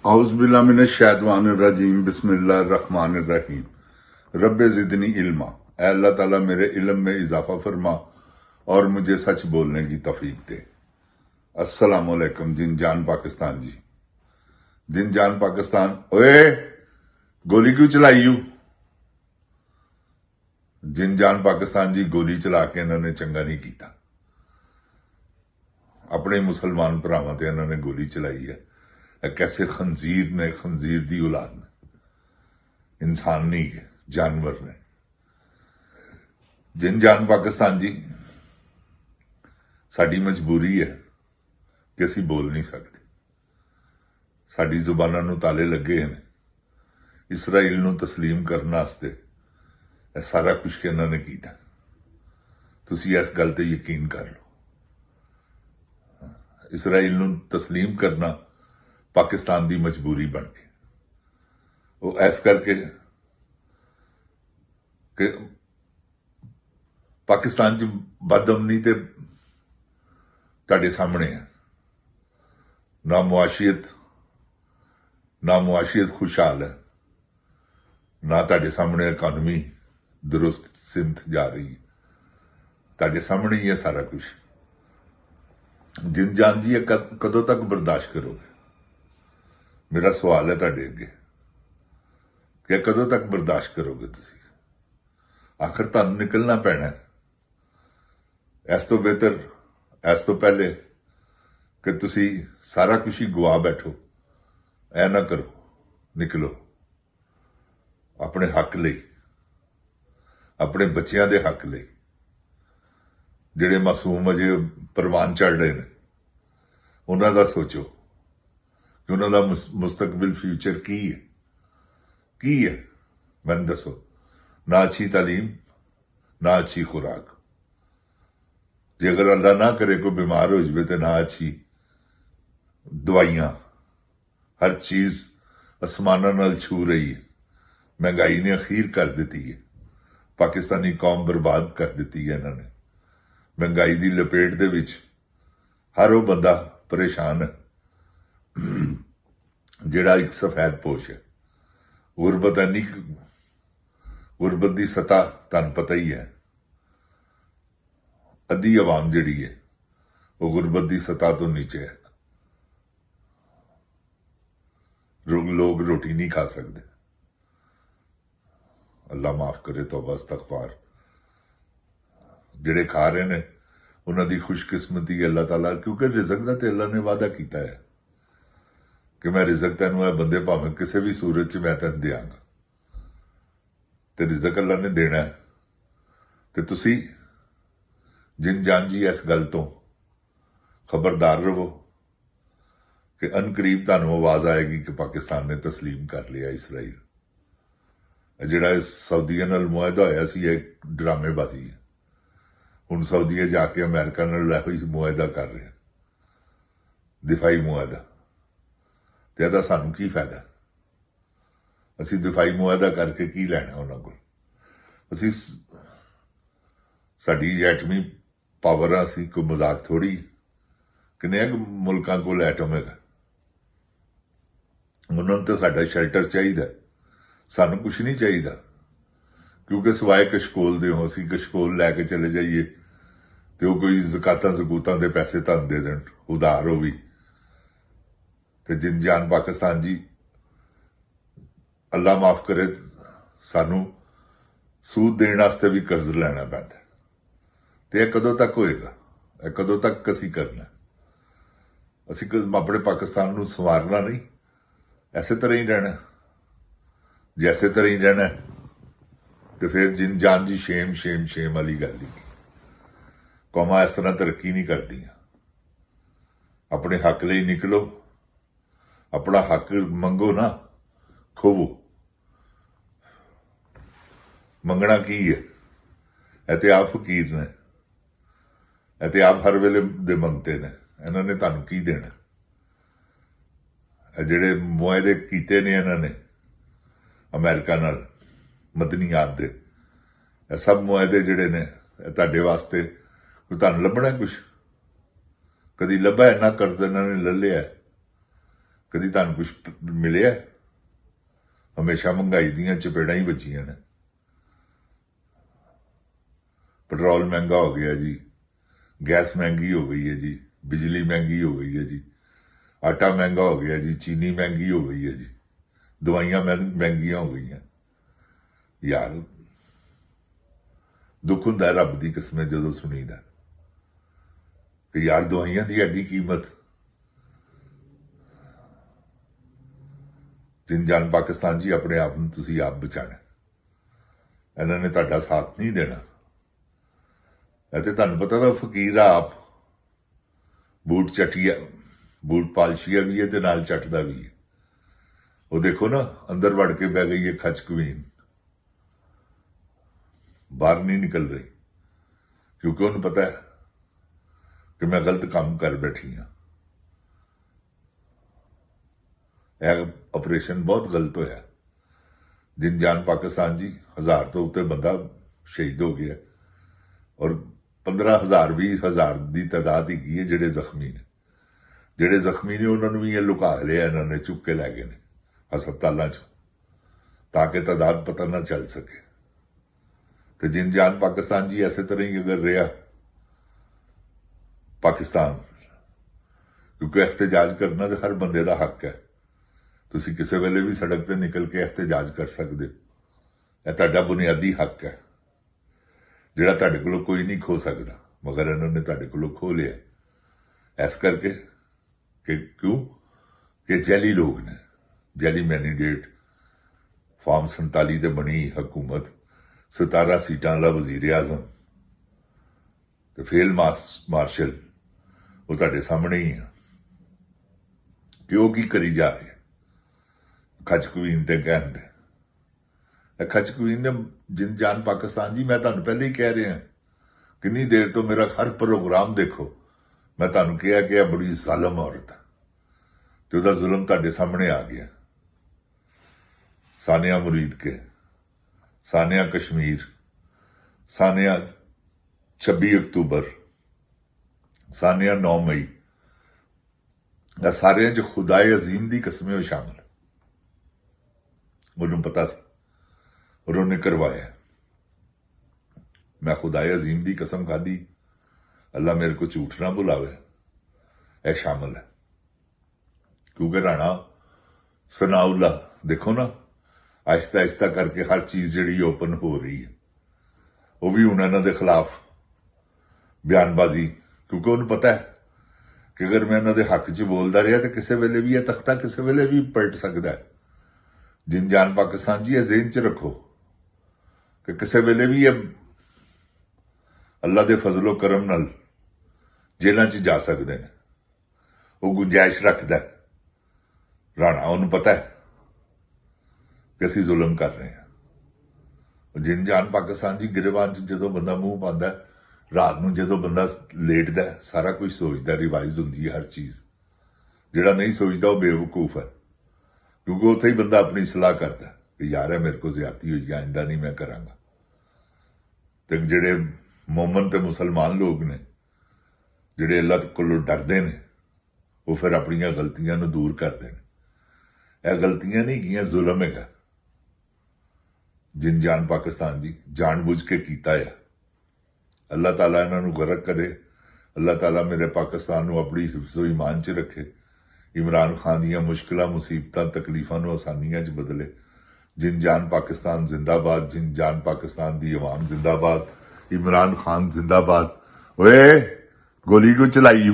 औज़ुबिल्लाहिमिनश्शैतानिर्रजीम बिस्मिल्लाहिर्रहमानिर्रहीम रब्बे ज़िदनी इल्मा। ऐ अल्लाह ताला मेरे इल्म में इजाफा फरमा और मुझे सच बोलने की तौफीक दे। अस्सलाम वालेकुम जिन जान पाकिस्तान जी। जिन जान पाकिस्तान ओए गोली क्यों चलाई यू? जिन जान पाकिस्तान जी गोली चला के इन्होंने चंगा नहीं किया। अपने मुसलमान भरावां ते इन्होंने गोली चलाई है। कैसे खंजीर ने, खंजीर दी औलाद ने, इंसान नहीं है, जानवर ने। जिन जान पाकिस्तान जी साडी मजबूरी है कि असीं बोल नहीं सकते। साडी जुबानां नूं ताले लगे हैं। इसराइल नूं तस्लीम करने वास्ते सारा कुछ इन्होंने किया। तुसीं इस गल ते यकीन कर लो। इसराइल नूं तस्लीम करना पाकिस्तान की मजबूरी बन गई। वो ऐस करके कि पाकिस्तान च बदअमनी ते तुहाडे सामने है। ना मुआशियत खुशहाल है, ना तुहाडे सामने इकानमी दुरुस्त सिमत जा रही है। तुहाडे सामने ही है सारा कुछ। जिन जान जी कदों तक बर्दाश्त करोगे? मेरा सवाल है तुहाडे अगे कि कदों तक बर्दाश्त करोगे तुसीं? आखिर तुहानूं निकलना पैना है। इस तो बेहतर, इस तो पहले कि तुसीं सारा कुछ ही गवा बैठो, ऐ ना करो। निकलो अपने हक लई, अपने बच्चों के हक लई, जिहड़े मासूम अजे परवान चढ़ रहे हैं, उन्हां दा सोचो कि उन्हां दा मुस्तकबिल फ्यूचर की है। मैनूं दसो। ना अच्छी तालीम, ना अच्छी खुराक। जे अगर अल्लाह ना करे कोई बीमार हो जाए तो ना अच्छी दवाइयां। हर चीज आसमानां नाल छू रही है। महंगाई ने अखीर कर दी है। पाकिस्तानी कौम बर्बाद कर दी है इन्होंने। महंगाई की लपेट दे विच हर वो बंदा परेशान है जिहड़ा एक सफेद पोश है। गुरबत है नहीं, गुरबत की सतह तुहानूं पता ही है। अद्धी आवाम जिहड़ी है वो गुरबत की सतह तो नीचे है। लोग रोटी नहीं खा सकते। अल्लाह माफ करे, तौबा इस्तगफार। जिहड़े खा रहे ने उन्हां दी खुशकिस्मती अल्लाह ताला, क्योंकि रिजक दा ते अल्लाह ने वादा किया है कि मैं रिजक तैनूं है बंदे भावें किसी भी सूरत च मैं तैनूं देंगा। ते रिजक अल्लाह ने देना है। ते तुसी जिन जान जी इस गल तो खबरदार रहो कि अनकरीब तुहानूं आवाज आएगी कि पाकिस्तान ने तस्लीम कर लिया इसराइल। जिहड़ा सऊदीआं नाल मुआहदा होया सी एक ड्रामेबाजी है। हुण सऊदीआ जाके अमेरिका नाल ही मुआहदा कर रहे हैं, दिफाई मुआहदा। ते इहदा सानूं की फायदा? असीं दिफाई मुआहदा करके की लैना उन्हां कोल? असीं साडी एटमी पावर असीं कोई मजाक थोड़ी। किन्ने मुल्कां कोल एटम है। उन्होंने तो साडा शेल्टर चाहिए, सानू कुछ नहीं चाहिए। क्योंकि सिवाए कशकोल दे असीं कशकोल लैके चले जाइए तो कोई जकातां जकूतां दे पैसे तुहानूं दे देण, उधार हो भी। ते जिन जान पाकिस्तान जी अल्लाह माफ करे, सानू सूद देने वास्ते भी कर्ज लैना पैंदा। ते यह कदों तक होएगा? यह कदों तक असीं करना? असीं अपने पाकिस्तान नूं संवारना नहीं, ऐसे तरह ही रहना। जैसे तरह ही रहना तो फिर जिन जान जी शेम शेम शेम वाली गल ही। कौमां इस तरह तरक्की नहीं करती। अपने हक लिए निकलो, अपना हक मंगो ना खोवो। मंगना की है? ऐ आप फकीर ने, ऐ आप हर वेले दे मंगते ने। इन्होंने तुहानूं की देना? जिहड़े मुआहदे कीते ने इन्होंने अमेरिका नाल मदनीयात दे, सब मुआहदे जिहड़े ने तुहाडे वास्ते कोई तुहानूं लभना कुछ? कदी लभा? इन्ना कर्ज इन्होंने ले लिया? ਕਦੀ ਤੁਹਾਨੂੰ ਕੁਝ ਮਿਲਿਆ? ਹਮੇਸ਼ਾ ਮਹਿੰਗਾਈ ਦੀਆਂ ਚਪੇੜਾਂ ਹੀ ਵੱਜੀਆਂ ਨੇ। ਪੈਟਰੋਲ ਮਹਿੰਗਾ ਹੋ ਗਿਆ ਜੀ, ਗੈਸ ਮਹਿੰਗੀ ਹੋ ਗਈ ਹੈ ਜੀ, ਬਿਜਲੀ ਮਹਿੰਗੀ ਹੋ ਗਈ ਹੈ ਜੀ, ਆਟਾ ਮਹਿੰਗਾ ਹੋ ਗਿਆ ਜੀ, ਚੀਨੀ ਮਹਿੰਗੀ ਹੋ ਗਈ ਹੈ ਜੀ, ਦਵਾਈਆਂ ਮਹਿੰਗੀਆਂ ਹੋ ਗਈਆਂ। ਯਾਰ ਦੁੱਖ ਹੁੰਦਾ ਰੱਬ ਦੀ ਕਸਮ ਜਦੋਂ ਸੁਣੀਦਾ ਕਿ ਯਾਰ ਦਵਾਈਆਂ ਦੀ ਐਡੀ ਕੀਮਤ। ਜਿੰਨ ਪਾਕਿਸਤਾਨ ਜੀ, ਆਪਣੇ ਆਪ ਨੂੰ ਤੁਸੀਂ ਆਪ ਬਚਾਣਾ। ਇਹਨਾਂ ਨੇ ਤੁਹਾਡਾ ਸਾਥ ਨਹੀਂ ਦੇਣਾ। ਇਹ ਤੇ ਤੁਹਾਨੂੰ ਪਤਾ ਤਾਂ ਫਕੀਰ ਆਪ ਬੂਟ ਚਟੀਆ, ਬੂਟ ਪਾਲਸ਼ੀਆ ਵੀ ਹੈ ਤੇ ਨਾਲ ਚੱਟਦਾ ਵੀ ਹੈ। ਉਹ ਦੇਖੋ ਨਾ, ਅੰਦਰ ਵੜ ਕੇ ਬਹਿ ਗਈ ਹੈ ਖਚ ਕਵੀਨ, ਬਾਹਰ ਨਹੀਂ ਨਿਕਲ ਰਹੀ ਕਿਉਂਕਿ ਉਹਨੂੰ ਪਤਾ ਹੈ ਕਿ ਮੈਂ ਗਲਤ ਕੰਮ ਕਰ ਬੈਠੀ ਹਾਂ। ਇਹ ਆਪਰੇਸ਼ਨ ਬਹੁਤ ਗਲਤ ਹੋਇਆ। ਜਿੰਨ ਪਾਕਿਸਤਾਨ ਜੀ, 1000 ਤੋਂ ਉੱਤੇ ਬੰਦਾ ਸ਼ਹੀਦ ਹੋ ਗਿਆ ਔਰ 15,000 20,000 ਦੀ ਤਾਦਾਦ ਹੈਗੀ ਹੈ ਜਿਹੜੇ ਜ਼ਖਮੀ ਨੇ। ਜਿਹੜੇ ਜ਼ਖਮੀ ਨੇ ਉਹਨਾਂ ਨੂੰ ਵੀ ਇਹ ਲੁਕਾ ਲਿਆ, ਇਹਨਾਂ ਨੇ ਚੁੱਕ ਕੇ ਲੈ ਗਏ ਨੇ ਹਸਪਤਾਲਾਂ 'ਚ ਤਾਂ ਕਿ ਤਾਦਾਦ ਪਤਾ ਨਾ ਚੱਲ ਸਕੇ। ਤੇ ਜਿੰਨ ਪਾਕਿਸਤਾਨ ਜੀ ਐਸੇ ਤਰ੍ਹਾਂ ਹੀ ਅਗਰ ਰਿਹਾ ਪਾਕਿਸਤਾਨ, ਕਿਉਂਕਿ ਇhtਜਾਜ ਕਰਨਾ ਤਾਂ ਹਰ ਬੰਦੇ ਦਾ ਹੱਕ ਹੈ। ਤੁਸੀਂ ਕਿਸੇ ਵੇਲੇ ਵੀ ਸੜਕ ਤੇ ਨਿਕਲ ਕੇ ਇhtਜਾਜ ਕਰ ਸਕਦੇ ਹੋ। ਇਹ ਤੁਹਾਡਾ ਬੁਨਿਆਦੀ ਹੱਕ ਹੈ ਜਿਹੜਾ ਤੁਹਾਡੇ ਕੋਲੋਂ ਕੋਈ ਨਹੀਂ ਖੋ ਸਕਦਾ, ਮਗਰ ਇਹਨਾਂ ਨੇ ਤੁਹਾਡੇ ਕੋਲੋਂ ਖੋ ਲਿਆ। ਇਸ ਕਰਕੇ ਕਿ ਕਿਉਂ ਕਿ ਜੈਲੀ ਲੋਕ ਨੇ, ਜੈਲੀ ਮੈਨੀਡੇਟ। ਫਾਰਮ 47 ਤੇ ਬਣੀ ਹਕੂਮਤ, 17 ਸੀਟਾਂ ਵਾਲਾ ਵਜ਼ੀਰ ਆਜ਼ਮ ਤੇ ਫੀਲਡ ਮਾਰਸ਼ਲ, ਉਹ ਤੁਹਾਡੇ ਸਾਹਮਣੇ ਹੀ ਆ ਕਿ ਉਹ ਕੀ ਕਰੀ ਜਾ ਰਹੇ। ਖਚ ਕਵੀਨ ਤੇ ਕਹਿੰਦੇ ਇਹ ਖਚ ਕਵੀਨ ਨੇ ਜਿੰਨ ਪਾਕਿਸਤਾਨ ਜੀ, ਮੈਂ ਤੁਹਾਨੂੰ ਪਹਿਲੇ ਹੀ ਕਹਿ ਰਿਹਾ ਕਿੰਨੀ ਦੇਰ ਤੋਂ ਮੇਰਾ ਹਰ ਪ੍ਰੋਗਰਾਮ ਦੇਖੋ, ਮੈਂ ਤੁਹਾਨੂੰ ਕਿਹਾ ਕਿ ਇਹ ਬੜੀ ਜ਼ਾਲਮ ਔਰਤ ਹੈ ਤੇ ਉਹਦਾ ਜ਼ੁਲਮ ਤੁਹਾਡੇ ਸਾਹਮਣੇ ਆ ਗਿਆ। ਸਾਨੀਆ ਮੁਰੀਦ ਕੇ, ਸਾਨੀਆ ਕਸ਼ਮੀਰ, ਸਾਨੀਆ 26 ਅਕਤੂਬਰ, ਸਾਨੀਆ 9 ਮਈ, ਇਹ ਸਾਰਿਆਂ 'ਚ ਖੁਦਾਏ ਅਜ਼ੀਮ ਦੀ ਕਸਮੇ ਉਹ ਸ਼ਾਮਲ। ਉਹਨੂੰ ਪਤਾ ਸੀ ਔਰ ਉਹਨੇ ਕਰਵਾਇਆ। ਮੈਂ ਖੁਦਾਏ ਅਜ਼ੀਮ ਦੀ ਕਸਮ ਖਾਦੀ, ਅੱਲਾ ਮੇਰੇ को ਝੂਠ ਨਾ ਬੁਲਾਵੇ, ਇਹ ਸ਼ਾਮਲ ਹੈ। ਕਿਉਂਕਿ ਰਾਣਾ ਸਨਾਉल्ला ਦੇਖੋ ਨਾ, ਆਹਿਸਤਾ ਆਹਿਸਤਾ ਕਰਕੇ ਹਰ ਚੀਜ਼ ਜਿਹੜੀ ਓਪਨ ਹੋ ਰਹੀ ਹੈ। ਉਹ ਵੀ ਹੁਣ ਇਹਨਾਂ ਦੇ ਖਿਲਾਫ ਬਿਆਨਬਾਜ਼ੀ, ਕਿਉਂਕਿ ਉਹਨੂੰ ਪਤਾ ਹੈ ਕਿ ਅਗਰ ਮੈਂ ਇਹਨਾਂ ਦੇ ਹੱਕ 'ਚ ਬੋਲਦਾ ਰਿਹਾ ਤਾਂ ਕਿਸੇ ਵੇਲੇ ਵੀ ਇਹ ਤਖਤਾ ਕਿਸੇ ਵੇਲੇ ਵੀ ਪਲਟ ਸਕਦਾ ਹੈ। ਜਿੰਨ ਪਾਕਿਸਤਾਨ ਜੀ, ਇਹ ਜ਼ਿਹਨ 'ਚ ਰੱਖੋ ਕਿ ਕਿਸੇ ਵੇਲੇ ਵੀ ਇਹ ਅੱਲਾ ਦੇ ਫਜ਼ਲੋ ਕਰਮ ਨਾਲ ਜੇਲ੍ਹਾਂ 'ਚ ਜਾ ਸਕਦੇ ਨੇ। ਉਹ ਗੁੰਜਾਇਸ਼ ਰੱਖਦਾ ਰਾਣਾ, ਉਹਨੂੰ ਪਤਾ ਹੈ ਕਿ ਅਸੀਂ ਜ਼ੁਲਮ ਕਰ ਰਹੇ ਹਾਂ। ਜਿੰਨ ਪਾਕਿਸਤਾਨ ਜੀ, ਗਿਰਵਾਨ 'ਚ ਜਦੋਂ ਬੰਦਾ ਮੂੰਹ ਪਾਉਂਦਾ, ਰਾਤ ਨੂੰ ਜਦੋਂ ਬੰਦਾ ਲੇਟਦਾ, ਸਾਰਾ ਕੁਝ ਸੋਚਦਾ, ਰਿਵਾਈਜ਼ ਹੁੰਦੀ ਹੈ ਹਰ ਚੀਜ਼। ਜਿਹੜਾ ਨਹੀਂ ਸੋਚਦਾ ਉਹ ਬੇਵਕੂਫ ਹੈ, ਕਿਉਂਕਿ ਉੱਥੇ ਹੀ ਬੰਦਾ ਆਪਣੀ ਸਲਾਹ ਕਰਦਾ ਕਿ ਯਾਰ ਇਹ ਮੇਰੇ ਕੋਲ ਜ਼ਿਆਦਤੀ ਹੋਈ, ਆਇੰਦਾ ਨਹੀਂ ਮੈਂ ਕਰਾਂਗਾ। ਤੇ ਜਿਹੜੇ ਮੂਮਨ ਤੇ ਮੁਸਲਮਾਨ ਲੋਕ ਨੇ, ਜਿਹੜੇ ਅੱਲਾਹ ਕੋਲੋਂ ਡਰਦੇ ਨੇ, ਉਹ ਫਿਰ ਆਪਣੀਆਂ ਗਲਤੀਆਂ ਨੂੰ ਦੂਰ ਕਰਦੇ ਨੇ। ਇਹ ਗਲਤੀਆਂ ਨਹੀਂ ਗੀਆਂ, ਜ਼ੁਲਮ ਹੈਗਾ। ਜਿੰਨ ਪਾਕਿਸਤਾਨ ਜੀ ਜਾਣਬੁੱਝ ਕੇ ਕੀਤਾ ਹੈ। ਅੱਲਾਹ ਤਾਲਾ ਇਹਨਾਂ ਨੂੰ ਗਰਕ ਕਰੇ। ਅੱਲਾਹ ਤਾਲਾ ਮੇਰੇ ਪਾਕਿਸਤਾਨ ਨੂੰ ਆਪਣੀ ਹਿਫਜ਼ੋ ਈਮਾਨ 'ਚ ਰੱਖੇ। ਇਮਰਾਨ ਖਾਨ ਦੀਆਂ ਮੁਸ਼ਕਿਲਾਂ, ਮੁਸੀਬਤਾਂ, ਤਕਲੀਫਾਂ ਨੂੰ ਆਸਾਨੀਆਂ 'ਚ ਬਦਲੇ। ਜਿੰਨ ਪਾਕਿਸਤਾਨ ਜ਼ਿੰਦਾਬਾਦ। ਜਿੰਨ ਪਾਕਿਸਤਾਨ ਦੀ ਆਵਾਮ ਜ਼ਿੰਦਾਬਾਦ। इमरान खान जिंदाबाद। ओए गोली क्यों चलाई?